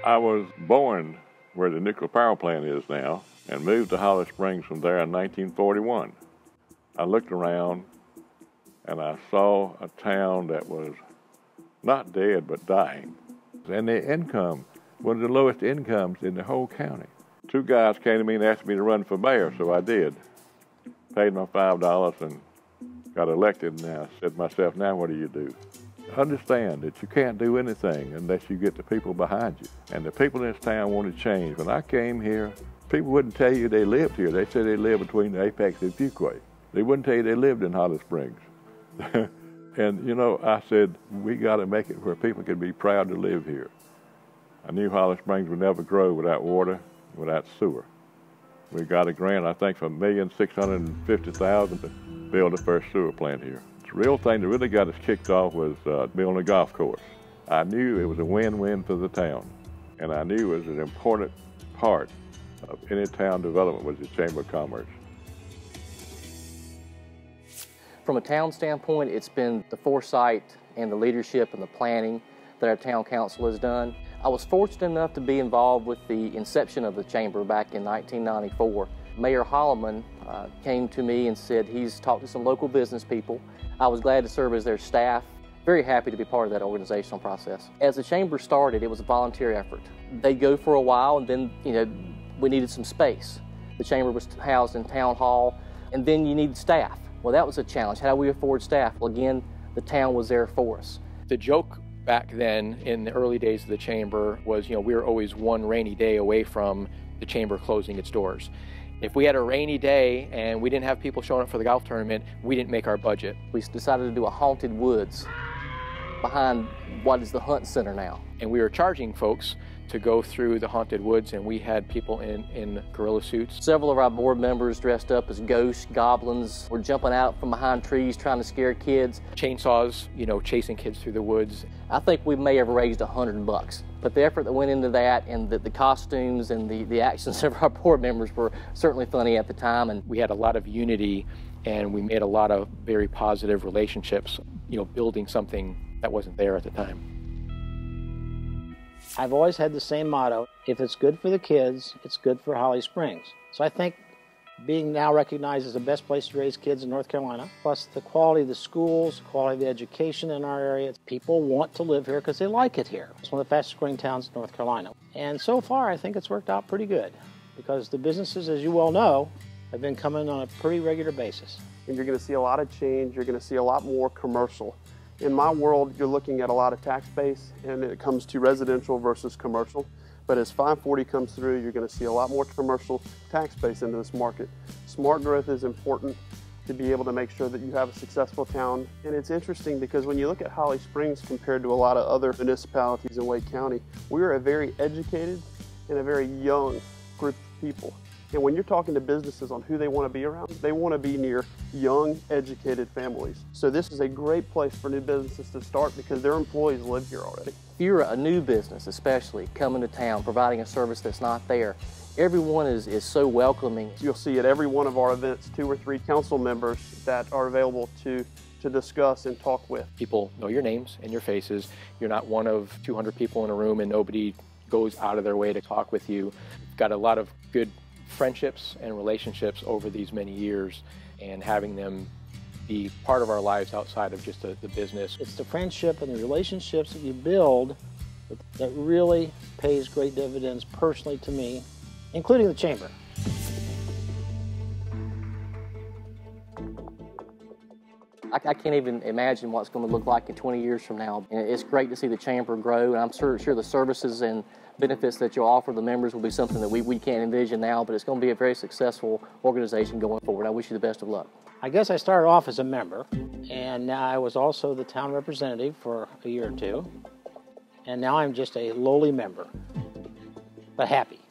I was born where the nuclear power plant is now and moved to Holly Springs from there in 1941. I looked around and I saw a town that was not dead but dying. And the income, one of the lowest incomes in the whole county. Two guys came to me and asked me to run for mayor, so I did. Paid my $5 and got elected, and I said to myself, now what do you do? Understand that you can't do anything unless you get the people behind you. And the people in this town want to change. When I came here, people wouldn't tell you they lived here. They said they lived between the Apex and Fuquay. They wouldn't tell you they lived in Holly Springs. And, you know, I said, we got to make it where people can be proud to live here. I knew Holly Springs would never grow without water, without sewer. We got a grant, I think, for $1,650,000 to build the first sewer plant here. The real thing that really got us kicked off was building a golf course. I knew it was a win-win for the town, and I knew it was an important part of any town development was the Chamber of Commerce. From a town standpoint, it's been the foresight and the leadership and the planning that our town council has done. I was fortunate enough to be involved with the inception of the chamber back in 1994. Mayor Holloman came to me and said he's talked to some local business people. I was glad to serve as their staff. Very happy to be part of that organizational process. As the chamber started, it was a volunteer effort. They'd go for a while, and then, you know, we needed some space. The chamber was housed in town hall, and then you needed staff. Well, that was a challenge. How do we afford staff? Well, again, the town was there for us. The joke back then in the early days of the chamber was, you know, we were always one rainy day away from the chamber closing its doors. If we had a rainy day and we didn't have people showing up for the golf tournament, we didn't make our budget. We decided to do a haunted woods behind what is the Hunt Center now. And we were charging folks to go through the haunted woods, and we had people in gorilla suits. Several of our board members dressed up as ghosts, goblins, were jumping out from behind trees trying to scare kids. Chainsaws, you know, chasing kids through the woods. I think we may have raised $100. But the effort that went into that and the costumes and the actions of our board members were certainly funny at the time. And we had a lot of unity, and we made a lot of very positive relationships, you know, building something that wasn't there at the time. I've always had the same motto: if it's good for the kids, it's good for Holly Springs. So I think being now recognized as the best place to raise kids in North Carolina, plus the quality of the schools, quality of the education in our area, people want to live here because they like it here. It's one of the fastest growing towns in North Carolina. And so far, I think it's worked out pretty good because the businesses, as you well know, have been coming on a pretty regular basis. And you're going to see a lot of change. You're going to see a lot more commercial. In my world, you're looking at a lot of tax base, and it comes to residential versus commercial. But as 540 comes through, you're going to see a lot more commercial tax base into this market. Smart growth is important to be able to make sure that you have a successful town. And it's interesting because when you look at Holly Springs compared to a lot of other municipalities in Wake County, we're a very educated and a very young group of people. And when you're talking to businesses on who they want to be around, they want to be near young, educated families. So this is a great place for new businesses to start because their employees live here already. If you're a new business, especially coming to town, providing a service that's not there, everyone is so welcoming. You'll see at every one of our events 2 or 3 council members that are available to discuss and talk with. People know your names and your faces. You're not one of 200 people in a room and nobody goes out of their way to talk with you. You've got a lot of good friendships and relationships over these many years, and having them be part of our lives outside of just the business. It's the friendship and the relationships that you build that really pays great dividends personally to me, including the chamber. I can't even imagine what it's going to look like in 20 years from now. And it's great to see the chamber grow, and I'm sure the services and benefits that you'll offer the members will be something that we can't envision now, but it's going to be a very successful organization going forward. I wish you the best of luck. I guess I started off as a member, and now I was also the town representative for a year or 2, and now I'm just a lowly member, but happy.